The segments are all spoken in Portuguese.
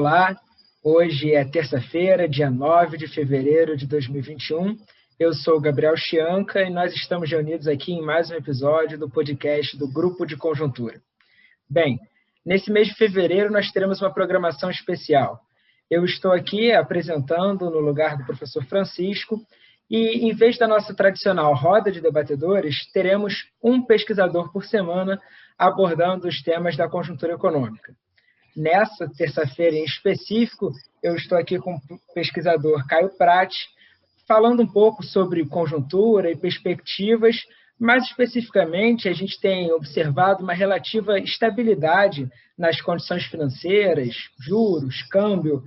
Olá, hoje é terça-feira, dia 9 de fevereiro de 2021. Eu sou o Gabriel Chianca e nós estamos reunidos aqui em mais um episódio do podcast do Grupo de Conjuntura. Bem, nesse mês de fevereiro nós teremos uma programação especial. Eu estou aqui apresentando no lugar do professor Francisco e, em vez da nossa tradicional roda de debatedores, teremos um pesquisador por semana abordando os temas da conjuntura econômica. Nessa terça-feira em específico, eu estou aqui com o pesquisador Caio Prati, falando um pouco sobre conjuntura e perspectivas. Mais especificamente, a gente tem observado uma relativa estabilidade nas condições financeiras, juros, câmbio,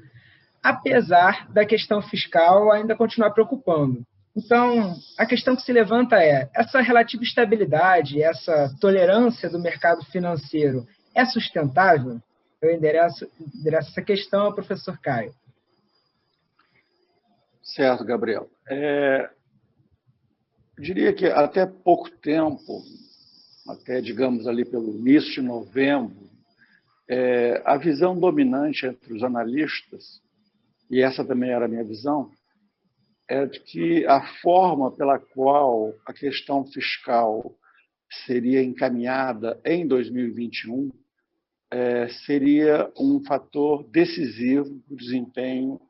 apesar da questão fiscal ainda continuar preocupando. Então, a questão que se levanta é: essa relativa estabilidade, essa tolerância do mercado financeiro é sustentável? Eu endereço essa questão ao professor Caio. Certo, Gabriel. Eu diria que até pouco tempo, até, digamos, ali pelo início de novembro, a visão dominante entre os analistas, e essa também era a minha visão, é de que a forma pela qual a questão fiscal seria encaminhada em 2021 seria um fator decisivo para o desempenho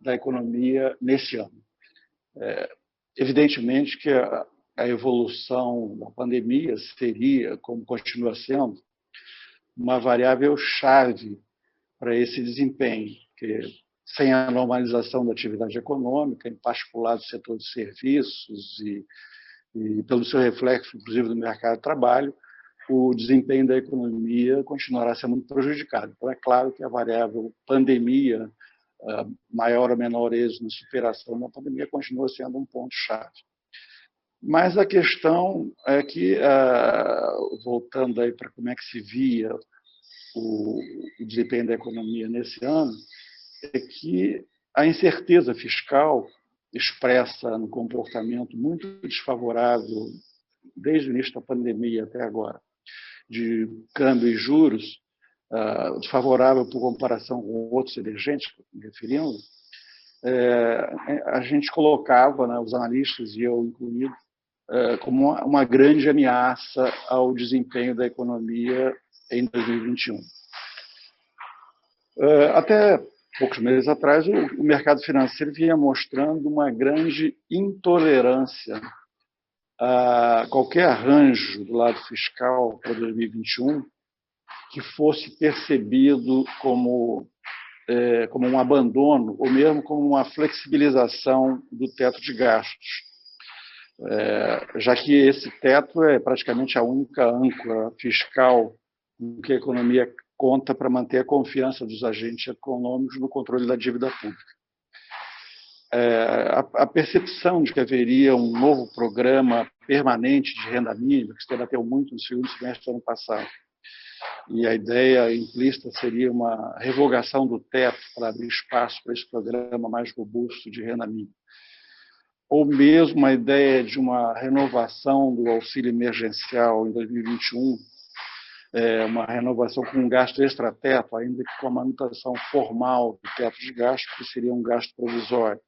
da economia nesse ano. Evidentemente que a evolução da pandemia seria, como continua sendo, uma variável chave para esse desempenho, que sem a normalização da atividade econômica, em particular do setor de serviços e pelo seu reflexo, inclusive, no mercado de trabalho, o desempenho da economia continuará sendo muito prejudicado. Então, é claro que a variável pandemia, maior ou menor êxito na superação da pandemia, continua sendo um ponto-chave. Mas a questão é que, voltando aí para como é que se via o desempenho da economia nesse ano, é que a incerteza fiscal expressa no comportamento muito desfavorável desde o início da pandemia até agora, de câmbio e juros, desfavorável por comparação com outros emergentes, me referindo, a gente colocava, né, os analistas e eu incluído, como uma grande ameaça ao desempenho da economia em 2021. Até poucos meses atrás, o mercado financeiro vinha mostrando uma grande intolerância a qualquer arranjo do lado fiscal para 2021 que fosse percebido como um abandono ou mesmo como uma flexibilização do teto de gastos, já que esse teto é praticamente a única âncora fiscal em que a economia conta para manter a confiança dos agentes econômicos no controle da dívida pública. A percepção de que haveria um novo programa permanente de renda mínima, que se debateu muito no segundo semestre do ano passado, e a ideia implícita seria uma revogação do teto para abrir espaço para esse programa mais robusto de renda mínima, ou mesmo a ideia de uma renovação do auxílio emergencial em 2021, uma renovação com um gasto extrateto, ainda que com a manutenção formal do teto de gasto, que seria um gasto provisório,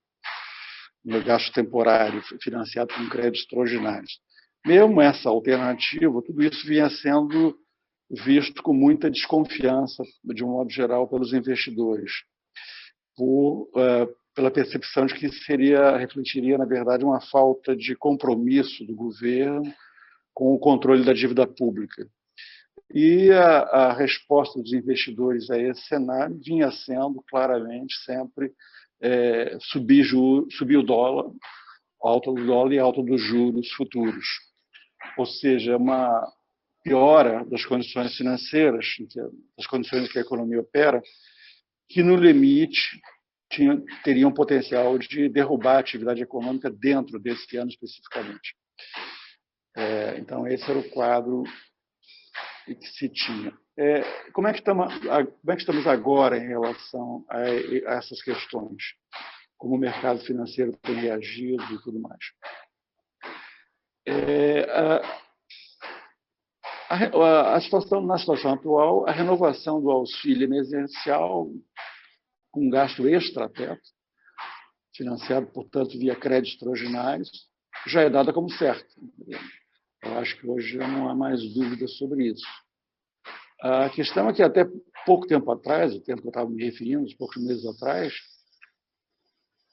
um gasto temporário, financiado com créditos extraordinários. Mesmo essa alternativa, tudo isso vinha sendo visto com muita desconfiança, de um modo geral, pelos investidores, pela percepção de que refletiria, na verdade, uma falta de compromisso do governo com o controle da dívida pública. E a resposta dos investidores a esse cenário vinha sendo, claramente, sempre subir o dólar, alta do dólar e alta dos juros futuros. Ou seja, uma piora das condições financeiras, das condições em que a economia opera, que, no limite, teriam potencial de derrubar a atividade econômica dentro desse ano especificamente. Então, esse era o quadro que se tinha. Como é que estamos agora em relação a essas questões? Como o mercado financeiro tem reagido e tudo mais? Na situação atual, a renovação do auxílio emergencial com gasto extra-teto, financiado, portanto, via créditos extraordinários, já é dada como certa. Eu acho que hoje já não há mais dúvida sobre isso. A questão é que até pouco tempo atrás, o tempo que eu estava me referindo, uns poucos meses atrás,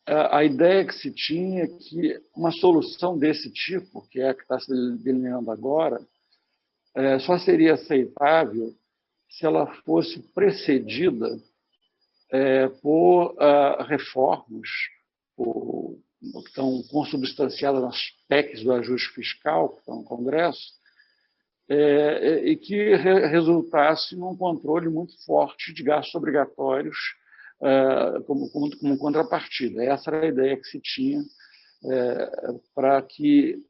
a ideia que se tinha é que uma solução desse tipo, que é a que está se delineando agora, só seria aceitável se ela fosse precedida por reformas que estão consubstanciadas nas PECs do ajuste fiscal, que estão no Congresso, e que resultasse num controle muito forte de gastos obrigatórios como contrapartida. Essa era a ideia que se tinha para que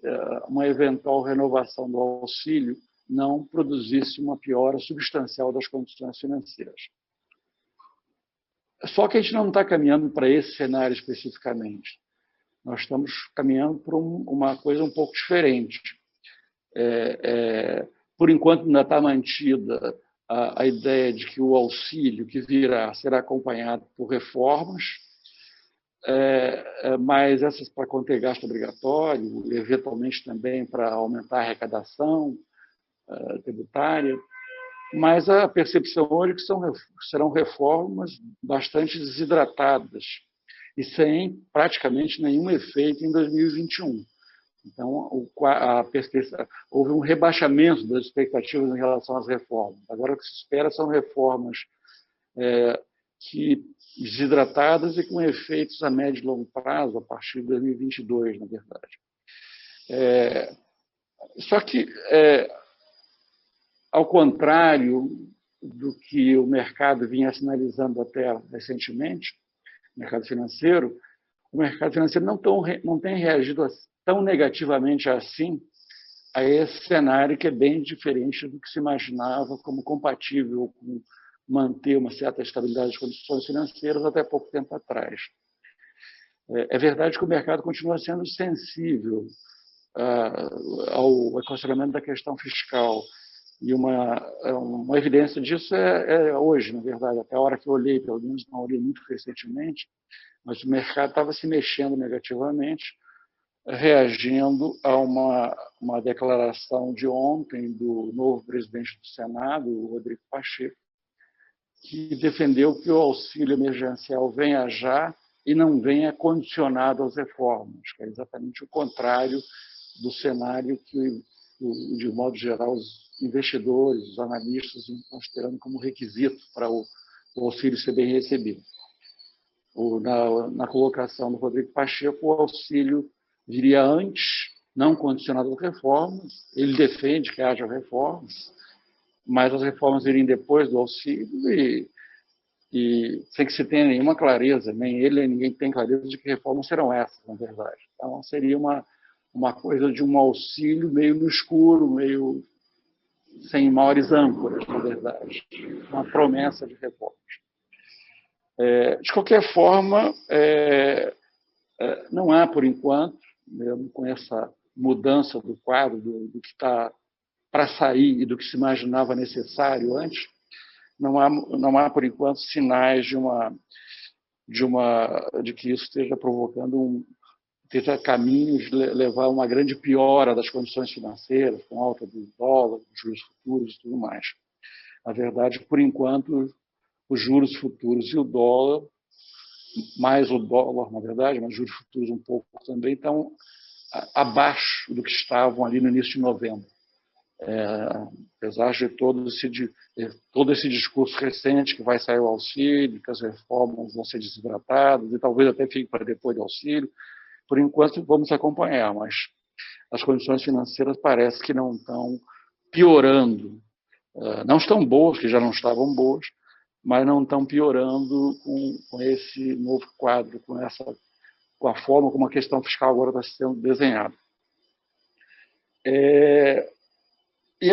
uma eventual renovação do auxílio não produzisse uma piora substancial das condições financeiras. Só que a gente não está caminhando para esse cenário especificamente. Nós estamos caminhando para uma coisa um pouco diferente. Por enquanto, ainda está mantida a ideia de que o auxílio que virá será acompanhado por reformas, mas essas para conter gasto obrigatório, eventualmente também para aumentar a arrecadação tributária, mas a percepção hoje é que serão reformas bastante desidratadas e sem praticamente nenhum efeito em 2021. Então, houve um rebaixamento das expectativas em relação às reformas. Agora, o que se espera são reformas desidratadas e com efeitos a médio e longo prazo, a partir de 2022, na verdade. Só que, ao contrário do que o mercado vinha sinalizando até recentemente, o mercado financeiro não tem reagido tão negativamente assim a esse cenário que é bem diferente do que se imaginava como compatível com manter uma certa estabilidade das condições financeiras até pouco tempo atrás. É verdade que o mercado continua sendo sensível ao equacionamento da questão fiscal. E uma evidência disso é hoje, na verdade, até a hora que eu olhei, pelo menos não olhei muito recentemente, mas o mercado estava se mexendo negativamente, reagindo a uma declaração de ontem do novo presidente do Senado, o Rodrigo Pacheco, que defendeu que o auxílio emergencial venha já e não venha condicionado às reformas, que é exatamente o contrário do cenário que, de modo geral, os investidores, os analistas estão considerando como requisito para o auxílio ser bem recebido. Na colocação do Rodrigo Pacheco, o auxílio viria antes, não condicionado às reformas. Ele defende que haja reformas, mas as reformas viriam depois do auxílio e sem que se tenha nenhuma clareza, nem ele nem ninguém tem clareza de que reformas serão essas, na verdade. Então, seria uma coisa de um auxílio meio no escuro, meio sem maiores âncoras, na verdade. Uma promessa de reformas. De qualquer forma, não há, por enquanto, mesmo com essa mudança do quadro, do que está para sair e do que se imaginava necessário antes, não há, por enquanto, sinais de que isso esteja provocando esteja caminho de levar a uma grande piora das condições financeiras, com alta do dólar, juros futuros e tudo mais. Na verdade, por enquanto, os juros futuros e o dólar, mais o dólar, na verdade, mas juros futuros um pouco também, estão abaixo do que estavam ali no início de novembro. Apesar de todo esse discurso recente que vai sair o auxílio, que as reformas vão ser desidratadas e talvez até fique para depois do auxílio, por enquanto vamos acompanhar, mas as condições financeiras parece que não estão piorando. Não estão boas, que já não estavam boas, mas não estão piorando com esse novo quadro, com a forma como a questão fiscal agora está sendo desenhada. E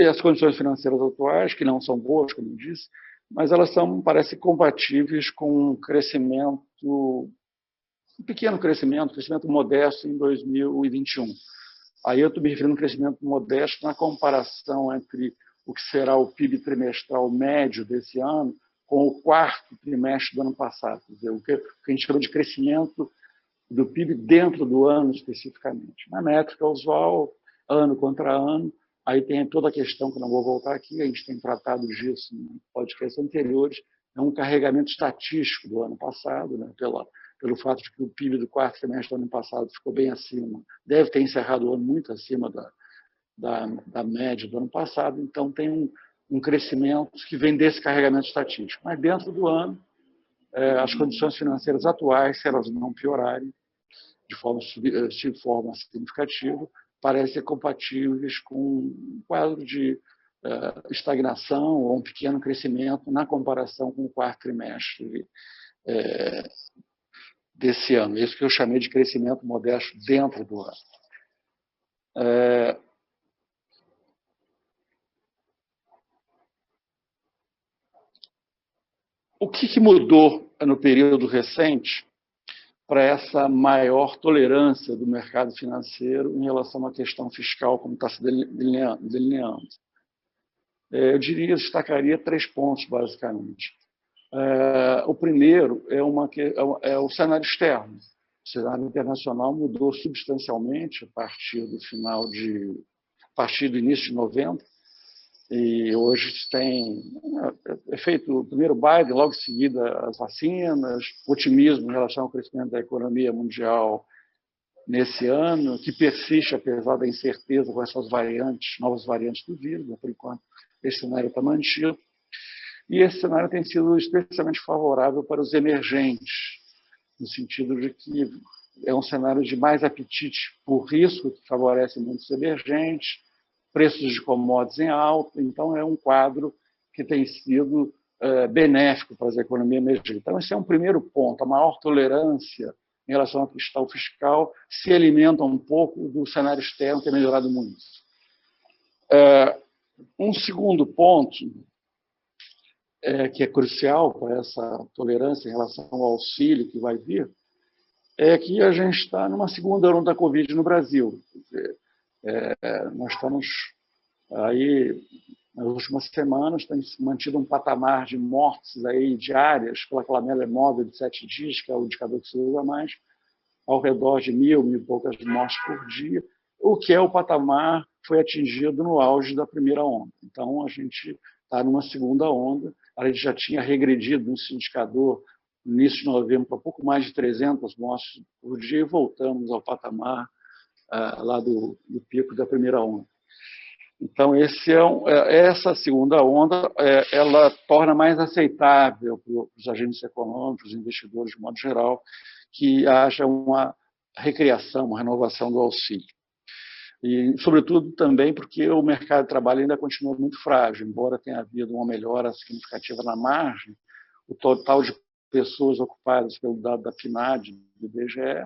as condições financeiras atuais, que não são boas, como eu disse, mas elas parecem compatíveis com um crescimento, um pequeno crescimento modesto em 2021. Aí eu estou me referindo a um crescimento modesto na comparação entre o que será o PIB trimestral médio desse ano com o quarto trimestre do ano passado, quer dizer, o que a gente chama de crescimento do PIB dentro do ano especificamente. Na métrica usual, ano contra ano, aí tem toda a questão, que eu não vou voltar aqui, a gente tem tratado disso em podcasts anteriores, é um carregamento estatístico do ano passado, né, pelo fato de que o PIB do quarto trimestre do ano passado ficou bem acima, deve ter encerrado o ano muito acima da média do ano passado, então tem um crescimento que vem desse carregamento estatístico. Mas dentro do ano, as condições financeiras atuais, se elas não piorarem de forma significativa, parecem ser compatíveis com um quadro de estagnação ou um pequeno crescimento na comparação com o quarto trimestre desse ano. Isso que eu chamei de crescimento modesto dentro do ano. O que mudou no período recente para essa maior tolerância do mercado financeiro em relação à questão fiscal, como está se delineando? Eu destacaria 3 pontos, basicamente. O primeiro é o cenário externo. O cenário internacional mudou substancialmente a partir do início de 90, e hoje é feito o primeiro Biden, logo em seguida as vacinas, otimismo em relação ao crescimento da economia mundial nesse ano, que persiste apesar da incerteza com essas novas variantes do vírus, mas, por enquanto esse cenário está mantido. E esse cenário tem sido especialmente favorável para os emergentes, no sentido de que é um cenário de mais apetite por risco, que favorece muito os emergentes, preços de commodities em alta, então é um quadro que tem sido benéfico para as economias emergentes. Então, esse é um primeiro ponto, a maior tolerância em relação à questão fiscal se alimenta um pouco do cenário externo, que tem melhorado muito. Um segundo ponto, que é crucial para essa tolerância em relação ao auxílio que vai vir, é que a gente está numa segunda onda da Covid no Brasil. Quer dizer, nós estamos aí, nas últimas semanas, tem mantido um patamar de mortes aí diárias pela média móvel de 7 dias, que é o indicador que se usa mais, ao redor de 1.000 e poucas mortes por dia, o que é o patamar que foi atingido no auge da primeira onda. Então, a gente está numa segunda onda, a gente já tinha regredido nesse indicador no início de novembro para pouco mais de 300 mortes por dia e voltamos ao patamar lá do pico da primeira onda. Então, essa segunda onda ela torna mais aceitável para os agentes econômicos, os investidores de modo geral, que haja uma recriação, uma renovação do auxílio. E, sobretudo, também porque o mercado de trabalho ainda continua muito frágil, embora tenha havido uma melhora significativa na margem, o total de pessoas ocupadas pelo dado da PNAD, do IBGE,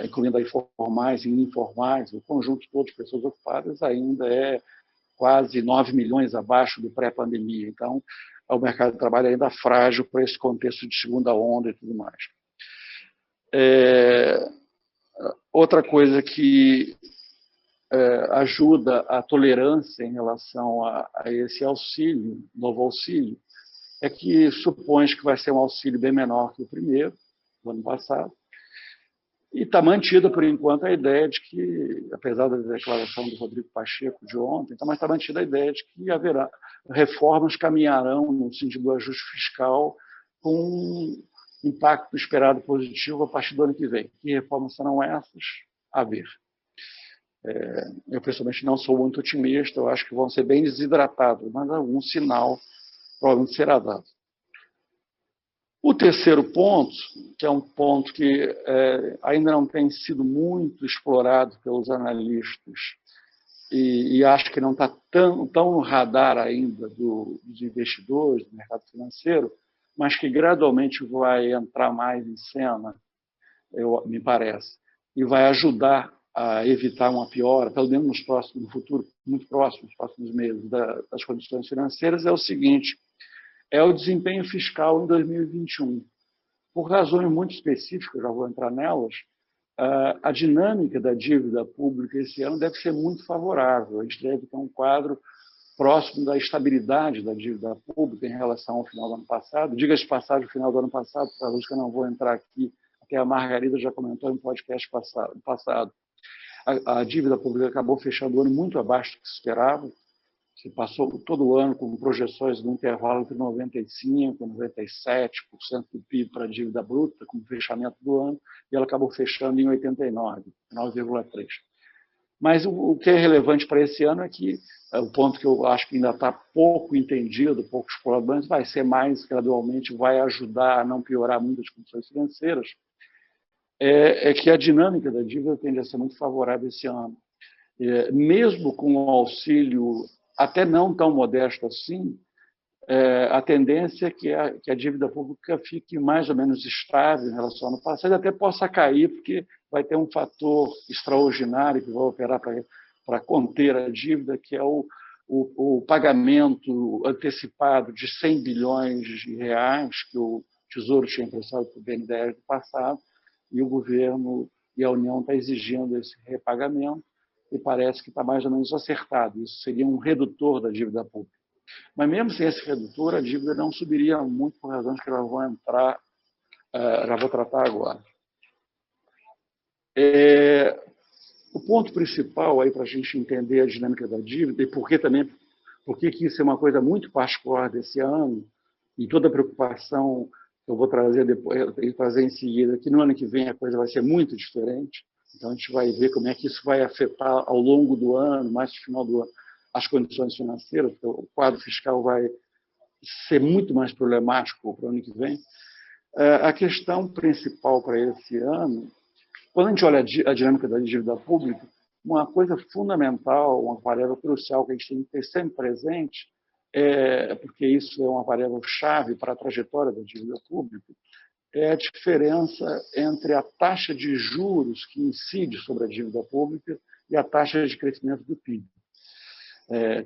incluindo aí formais e informais, o conjunto todo de pessoas ocupadas ainda é quase 9 milhões abaixo do pré-pandemia. Então, o mercado de trabalho ainda frágil para esse contexto de segunda onda e tudo mais. Outra coisa que ajuda a tolerância em relação a esse auxílio, novo auxílio, é que supõe que vai ser um auxílio bem menor que o primeiro, do ano passado, e está mantida, por enquanto, a ideia de que, apesar da declaração do Rodrigo Pacheco de ontem, mas está mantida a ideia de que haverá reformas caminharão no sentido do ajuste fiscal com um impacto esperado positivo a partir do ano que vem. Que reformas serão essas? A ver. Eu, pessoalmente, não sou muito otimista, eu acho que vão ser bem desidratados, mas algum sinal provavelmente será dado. O terceiro ponto, que é um ponto que ainda não tem sido muito explorado pelos analistas e acho que não está tão no radar ainda dos investidores, do mercado financeiro, mas que gradualmente vai entrar mais em cena, me parece, e vai ajudar a evitar uma piora, pelo menos no futuro muito próximo, nos próximos meses, das condições financeiras, é o seguinte: é o desempenho fiscal em 2021. Por razões muito específicas, já vou entrar nelas, a dinâmica da dívida pública esse ano deve ser muito favorável. A gente deve ter um quadro próximo da estabilidade da dívida pública em relação ao final do ano passado. Diga-se de passagem, no final do ano passado, para que eu não vou entrar aqui, até a Margarida já comentou em podcast passado, a dívida pública acabou fechando o ano muito abaixo do que se esperava. Se passou todo o ano com projeções no intervalo entre 95% e 97% do PIB para a dívida bruta, como fechamento do ano, e ela acabou fechando em 89%, 9,3%. Mas o que é relevante para esse ano é que o ponto que eu acho que ainda está pouco entendido, pouco explorado, mas vai ser mais gradualmente, vai ajudar a não piorar muito as condições financeiras, é que a dinâmica da dívida tende a ser muito favorável esse ano. Mesmo com o auxílio até não tão modesto assim, a tendência é que a dívida pública fique mais ou menos estável em relação ao ano passado, até possa cair, porque vai ter um fator extraordinário que vai operar para conter a dívida, que é o pagamento antecipado de 100 bilhões de reais que o Tesouro tinha emprestado para o BNDES no passado, e o governo e a União estão exigindo esse repagamento, e parece que está mais ou menos acertado. Isso seria um redutor da dívida pública. Mas mesmo sem esse redutor, a dívida não subiria muito por razões que já vou tratar agora. O ponto principal aí para a gente entender a dinâmica da dívida e por que isso é uma coisa muito particular desse ano e toda a preocupação que eu vou trazer em seguida, que no ano que vem a coisa vai ser muito diferente. Então a gente vai ver como é que isso vai afetar ao longo do ano, mais no final do ano, as condições financeiras, porque o quadro fiscal vai ser muito mais problemático para o ano que vem. A questão principal para esse ano, quando a gente olha a dinâmica da dívida pública, uma coisa fundamental, uma variável crucial que a gente tem que ter sempre presente, porque isso é uma variável-chave para a trajetória da dívida pública, é a diferença entre a taxa de juros que incide sobre a dívida pública e a taxa de crescimento do PIB.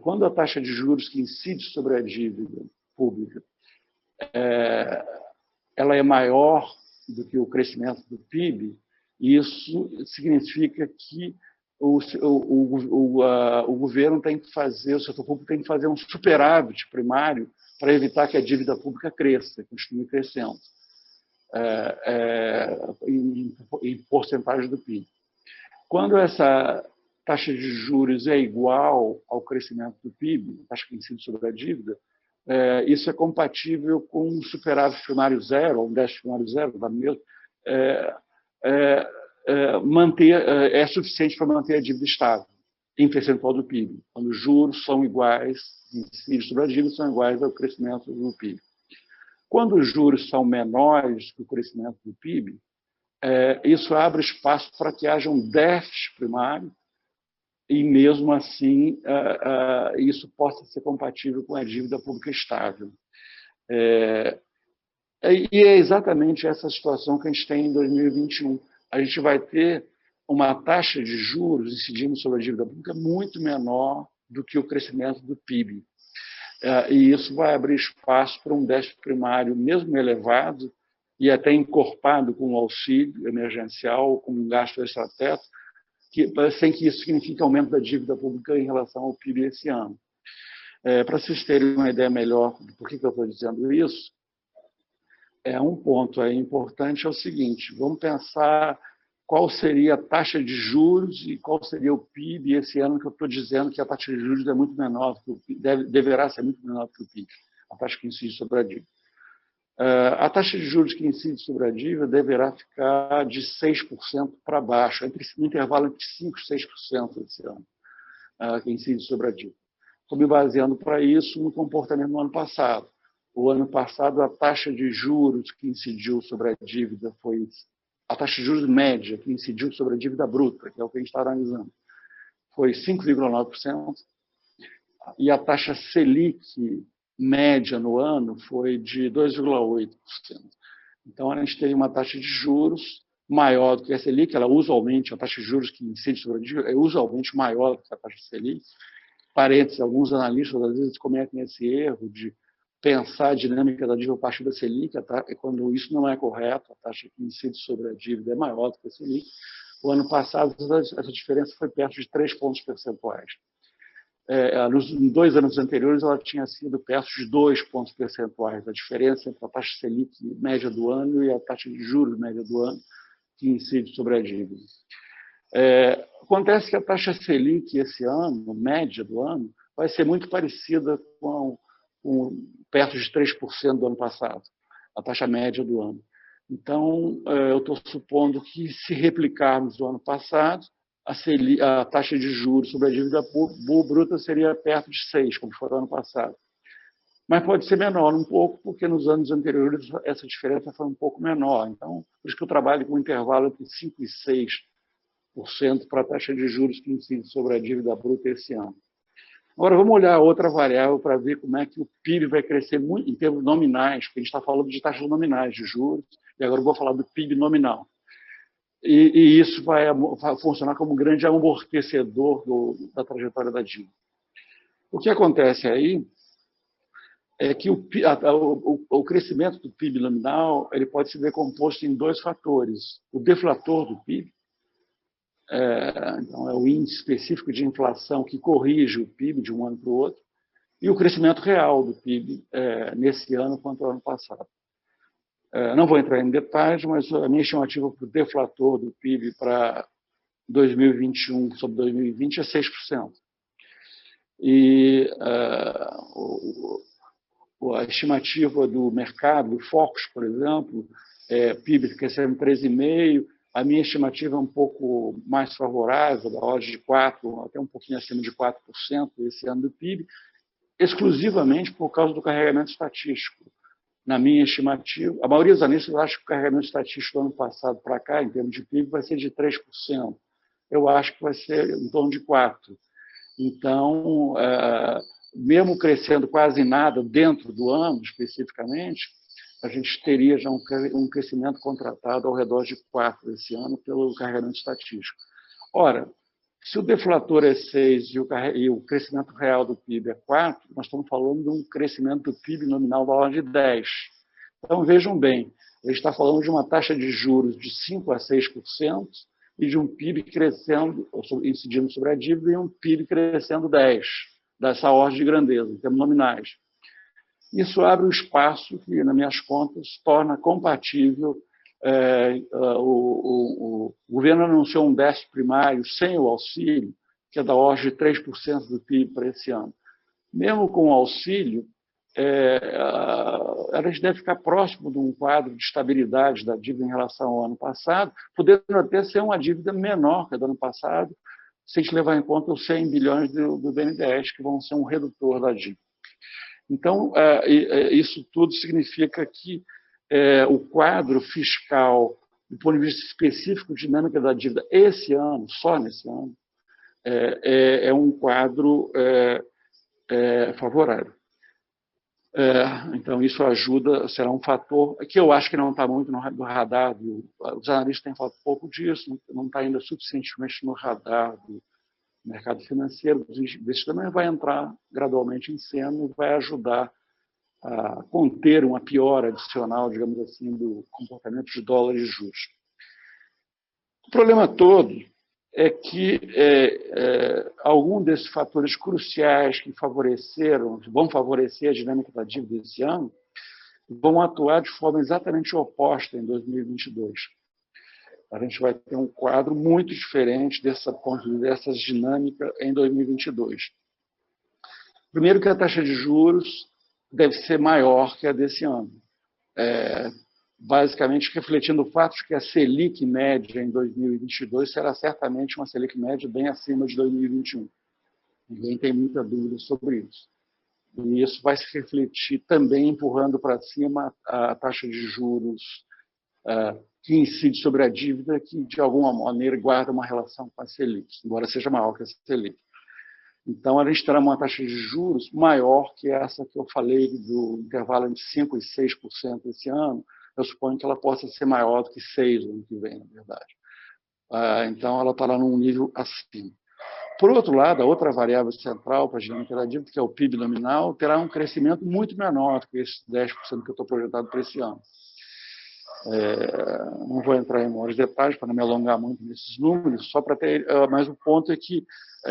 Quando a taxa de juros que incide sobre a dívida pública ela é maior do que o crescimento do PIB, isso significa que o governo tem que fazer, o setor público tem que fazer um superávit primário para evitar que a dívida pública cresça, continue crescendo em porcentagem do PIB. Quando essa taxa de juros é igual ao crescimento do PIB, a taxa que incide sobre a dívida, isso é compatível com um superávit primário zero, ou um déficit primário zero, da mesma, é suficiente para manter a dívida estável em percentual do PIB, quando os juros são iguais, incidem sobre a dívida, são iguais ao crescimento do PIB. Quando os juros são menores que o crescimento do PIB, isso abre espaço para que haja um déficit primário e, mesmo assim, isso possa ser compatível com a dívida pública estável. E é exatamente essa situação que a gente tem em 2021. A gente vai ter uma taxa de juros incidindo sobre a dívida pública muito menor do que o crescimento do PIB. E isso vai abrir espaço para um déficit primário, mesmo elevado, e até encorpado com o auxílio emergencial, com um gasto extrateto, sem que isso signifique aumento da dívida pública em relação ao PIB esse ano. Para vocês terem uma ideia melhor do porquê que eu estou dizendo isso, um ponto aí importante é o seguinte: vamos pensar qual seria a taxa de juros e qual seria o PIB esse ano, que eu estou dizendo que a taxa de juros é muito menor do que o PIB, deverá ser muito menor do que o PIB, a taxa que incide sobre a dívida. A taxa de juros que incide sobre a dívida deverá ficar de 6% para baixo, no intervalo entre 5% e 6% esse ano, que incide sobre a dívida. Estou me baseando para isso no comportamento do ano passado. O ano passado, a taxa de juros que incidiu sobre a dívida foi a taxa de juros média que incidiu sobre a dívida bruta, que é o que a gente está analisando, foi 5,9%, e a taxa Selic média no ano foi de 2,8%. Então, a gente tem uma taxa de juros maior do que a Selic, a taxa de juros que incide sobre a dívida é usualmente maior do que a taxa Selic. Parênteses, alguns analistas às vezes cometem esse erro de pensar a dinâmica da dívida a partir da Selic, quando isso não é correto, a taxa que incide sobre a dívida é maior do que a Selic. O ano passado, essa diferença foi perto de 3 pontos percentuais. nos 2 anos anteriores, ela tinha sido perto de 2 pontos percentuais, a diferença entre a taxa Selic média do ano e a taxa de juros média do ano, que incide sobre a dívida. Acontece que a taxa Selic esse ano, média do ano, vai ser muito parecida com perto de 3% do ano passado, a taxa média do ano. Então, eu estou supondo que, se replicarmos o ano passado, a taxa de juros sobre a dívida bruta seria perto de 6%, como foi no ano passado. Mas pode ser menor um pouco, porque nos anos anteriores essa diferença foi um pouco menor. Então, por isso que eu trabalho com um intervalo entre 5% e 6% para a taxa de juros que incide sobre a dívida bruta esse ano. Agora, vamos olhar outra variável para ver como é que o PIB vai crescer muito em termos nominais, porque a gente está falando de taxas nominais de juros, e agora eu vou falar do PIB nominal. E isso vai funcionar como um grande amortecedor da trajetória da dívida. O que acontece aí é que o crescimento do PIB nominal ele pode ser decomposto em 2 fatores. O deflator do PIB, então é o índice específico de inflação que corrige o PIB de um ano para o outro, e o crescimento real do PIB nesse ano quanto ao ano passado. Não vou entrar em detalhes, mas a minha estimativa para o deflator do PIB para 2021 sobre 2020 é 6%. E a estimativa do mercado, do Focus, por exemplo, PIB crescendo 3,5%, a minha estimativa é um pouco mais favorável, da ordem de 4%, até um pouquinho acima de 4% esse ano do PIB, exclusivamente por causa do carregamento estatístico. Na minha estimativa, a maioria dos analistas acha que o carregamento estatístico do ano passado para cá, em termos de PIB, vai ser de 3%. Eu acho que vai ser em torno de 4%. Então, mesmo crescendo quase nada dentro do ano, especificamente, a gente teria já um crescimento contratado ao redor de 4% esse ano pelo carregamento estatístico. Ora, se o deflator é 6 e o crescimento real do PIB é 4, nós estamos falando de um crescimento do PIB nominal da ordem de 10. Então, vejam bem, a gente está falando de uma taxa de juros de 5% a 6% e de um PIB crescendo, incidindo sobre a dívida, e um PIB crescendo 10%, dessa ordem de grandeza, em termos nominais. Isso abre um espaço que, nas minhas contas, torna compatível. O governo anunciou um déficit primário sem o auxílio, que é da ordem de 3% do PIB para esse ano. Mesmo com o auxílio, a gente deve ficar próximo de um quadro de estabilidade da dívida em relação ao ano passado, podendo até ser uma dívida menor que a do ano passado, se a gente levar em conta os 100 bilhões do BNDES, que vão ser um redutor da dívida. Então, isso tudo significa que o quadro fiscal, do ponto de vista específico, dinâmica da dívida, esse ano, só nesse ano, é um quadro favorável. Então, isso ajuda, será um fator que eu acho que não está muito no radar, os analistas têm falado pouco disso, não está ainda suficientemente no radar do mercado financeiro, dos investidores também vai entrar gradualmente em cena e vai ajudar a conter uma piora adicional, digamos assim, do comportamento de dólar e juros. O problema todo é que algum desses fatores cruciais que vão favorecer a dinâmica da dívida esse ano, vão atuar de forma exatamente oposta em 2022. A gente vai ter um quadro muito diferente dessas dinâmicas em 2022. Primeiro que a taxa de juros deve ser maior que a desse ano. Basicamente refletindo o fato de que a Selic média em 2022 será certamente uma Selic média bem acima de 2021. Ninguém tem muita dúvida sobre isso. E isso vai se refletir também empurrando para cima a taxa de juros que incide sobre a dívida, que de alguma maneira guarda uma relação com a Selic, embora seja maior que a Selic. Então, a gente terá uma taxa de juros maior que essa que eu falei do intervalo entre 5% e 6% esse ano. Eu suponho que ela possa ser maior do que 6% no ano que vem, na verdade. Então, ela estará num nível acima. Por outro lado, a outra variável central para a dinâmica da dívida, que é o PIB nominal, terá um crescimento muito menor do que esses 10% que eu estou projetado para esse ano. Não vou entrar em maiores detalhes para não me alongar muito nesses números, só para ter, mas o ponto é que,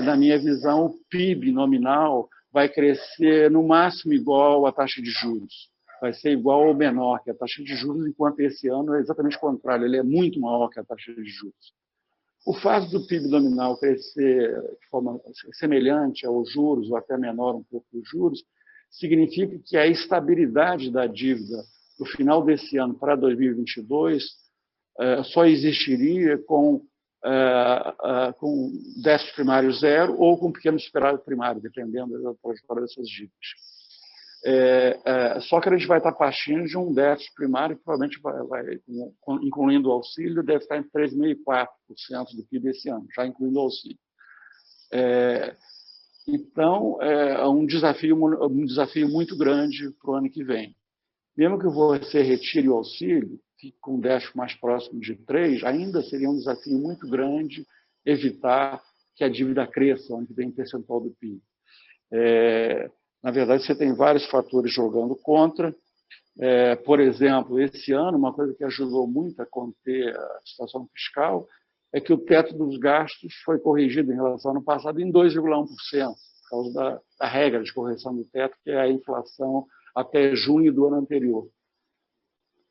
na minha visão, o PIB nominal vai crescer no máximo igual à taxa de juros. Vai ser igual ou menor que a taxa de juros, enquanto esse ano é exatamente o contrário, ele é muito maior que a taxa de juros. O fato do PIB nominal crescer de forma semelhante aos juros, ou até menor um pouco dos juros, significa que a estabilidade da dívida no final desse ano para 2022 só existiria com déficit primário zero ou com pequeno superávit primário, dependendo da trajetória dessas dívidas. Só que a gente vai estar partindo de um déficit primário que provavelmente incluindo o auxílio, deve estar entre 3,5% e 4% do PIB esse ano, já incluindo o auxílio. Então, é um desafio muito grande para o ano que vem. Mesmo que você retire o auxílio, fique com um déficit mais próximo de 3%, ainda seria um desafio muito grande evitar que a dívida cresça, onde vem percentual do PIB. Na verdade, você tem vários fatores jogando contra. Por exemplo, esse ano, uma coisa que ajudou muito a conter a situação fiscal é que o teto dos gastos foi corrigido em relação ao ano passado em 2,1%, por causa da regra de correção do teto, que é a inflação até junho do ano anterior.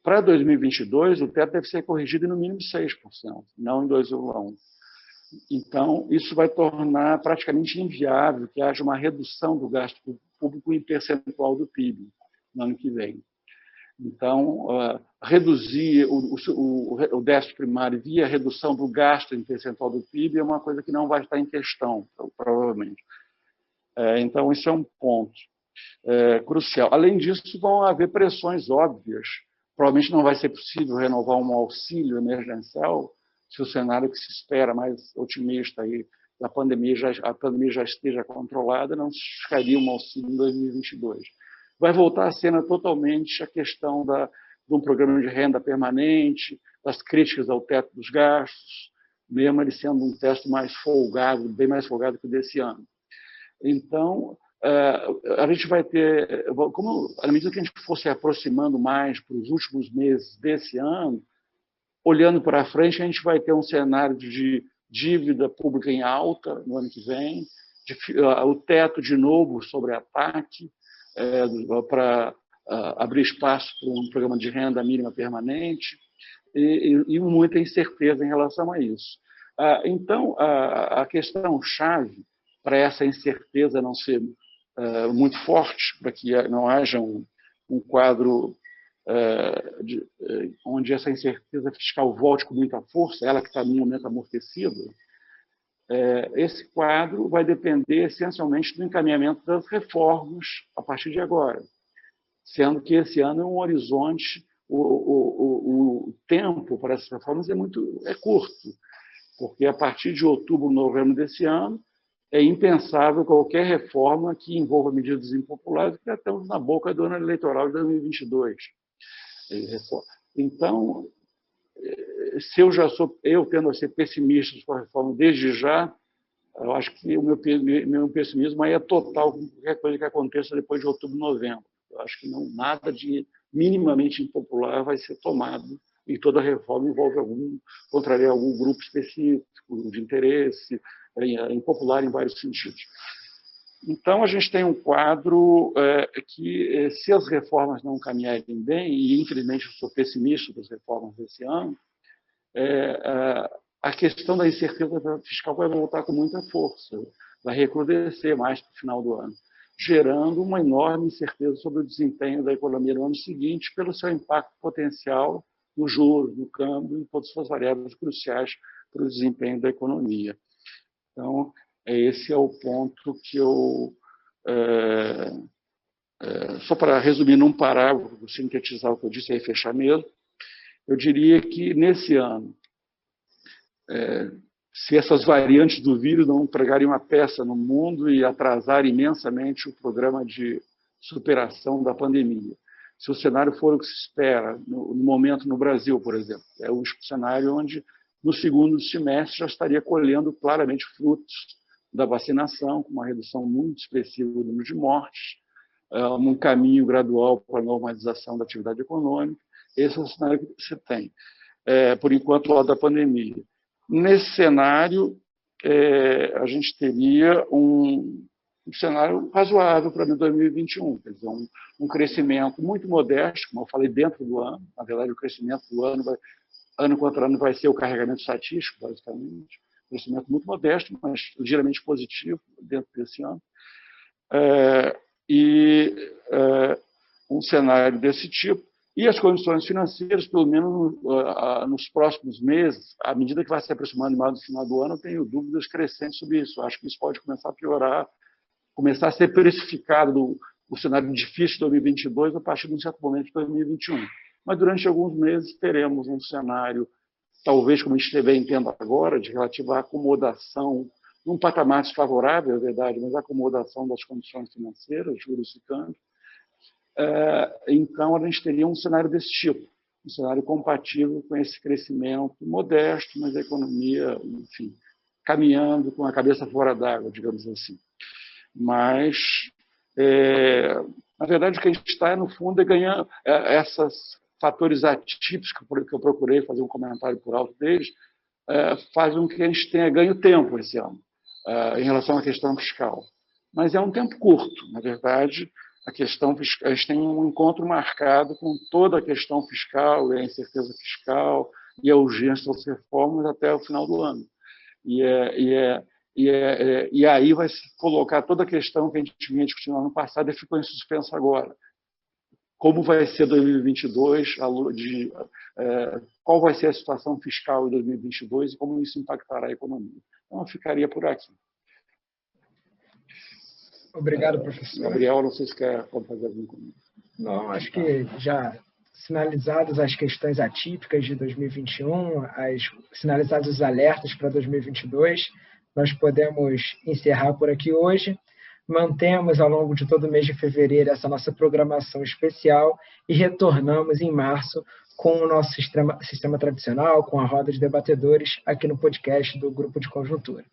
Para 2022, o teto deve ser corrigido em no mínimo 6%, não em 2,1%. Então, isso vai tornar praticamente inviável que haja uma redução do gasto público em percentual do PIB no ano que vem. Então, reduzir o déficit primário via redução do gasto em percentual do PIB é uma coisa que não vai estar em questão, provavelmente. Então, isso é um ponto crucial. Além disso, vão haver pressões óbvias. Provavelmente não vai ser possível renovar um auxílio emergencial se o cenário que se espera mais otimista aí, a pandemia já esteja controlada, não se justificaria um auxílio em 2022. Vai voltar à cena totalmente a questão de um programa de renda permanente, das críticas ao teto dos gastos, mesmo ele sendo um teto mais folgado, bem mais folgado que o desse ano. Então, a gente vai ter, à medida que a gente for se aproximando mais para os últimos meses desse ano, olhando para frente, a gente vai ter um cenário de dívida pública em alta no ano que vem, o teto de novo sobre ataque, para abrir espaço para um programa de renda mínima permanente e muita incerteza em relação a isso. Então, a questão-chave para essa incerteza não ser muito forte, para que não haja um quadro onde essa incerteza fiscal volte com muita força, ela que está no momento amortecida, esse quadro vai depender essencialmente do encaminhamento das reformas a partir de agora, sendo que esse ano é um horizonte, o tempo para essas reformas é curto, porque a partir de outubro, novembro desse ano, é impensável qualquer reforma que envolva medidas impopulares, que já estamos na boca do ano eleitoral de 2022. Então, se eu tendo a ser pessimista com a reforma desde já, eu acho que o meu pessimismo aí é total com qualquer coisa que aconteça depois de outubro, novembro. Eu acho que nada de minimamente impopular vai ser tomado e toda reforma contraria algum grupo específico de interesse, impopular em vários sentidos. Então, a gente tem um quadro que, se as reformas não caminharem bem, e infelizmente eu sou pessimista das reformas desse ano, a questão da incerteza fiscal vai voltar com muita força, vai recrudescer mais para o final do ano, gerando uma enorme incerteza sobre o desempenho da economia no ano seguinte, pelo seu impacto potencial no juros, no câmbio e todas as variáveis cruciais para o desempenho da economia. Então, esse é o ponto que eu... só para resumir num parágrafo, sintetizar o que eu disse e fechar mesmo, eu diria que, nesse ano, se essas variantes do vírus não pregarem uma peça no mundo e atrasar imensamente o programa de superação da pandemia, se o cenário for o que se espera no momento no Brasil, por exemplo, é um cenário onde, no segundo semestre, já estaria colhendo claramente frutos da vacinação, com uma redução muito expressiva do número de mortes, um caminho gradual para a normalização da atividade econômica Esse é o cenário que você tem, por enquanto, lá da pandemia. Nesse cenário, a gente teria um cenário razoável para 2021, quer dizer, um crescimento muito modesto, como eu falei, dentro do ano. Na verdade, o crescimento do ano contra ano, vai ser o carregamento estatístico, basicamente. Um crescimento muito modesto, mas ligeiramente positivo dentro desse ano. Um cenário desse tipo. E as condições financeiras, pelo menos nos próximos meses, à medida que vai se aproximando mais do final do ano, eu tenho dúvidas crescentes sobre isso. Acho que isso pode começar a piorar, começar a ser precificado o cenário difícil de 2022 a partir de um certo momento de 2021. Mas durante alguns meses teremos um cenário, talvez como a gente bem entenda agora, de relativa acomodação, num patamar desfavorável, é verdade, mas acomodação das condições financeiras, juros e câmbio. Então, a gente teria um cenário desse tipo, um cenário compatível com esse crescimento modesto, mas a economia, enfim, caminhando com a cabeça fora d'água, digamos assim. Mas, na verdade, o que a gente está, no fundo, é ganhando esses fatores atípicos que eu procurei fazer um comentário por alto deles, fazem com que a gente tenha ganho tempo esse ano, em relação à questão fiscal. Mas é um tempo curto, na verdade. A gente tem um encontro marcado com toda a questão fiscal, a incerteza fiscal e a urgência das reformas até o final do ano. E aí vai se colocar toda a questão que a gente vinha discutindo no ano passado e ficou em suspenso agora. Como vai ser 2022, qual vai ser a situação fiscal em 2022 e como isso impactará a economia. Então, eu ficaria por aqui. Obrigado, professor. Gabriel, não sei se quer fazer algum comentário. Não, acho que já sinalizadas as questões atípicas de 2021, sinalizados os alertas para 2022, nós podemos encerrar por aqui hoje. Mantemos ao longo de todo o mês de fevereiro essa nossa programação especial e retornamos em março com o nosso sistema tradicional, com a roda de debatedores, aqui no podcast do Grupo de Conjuntura.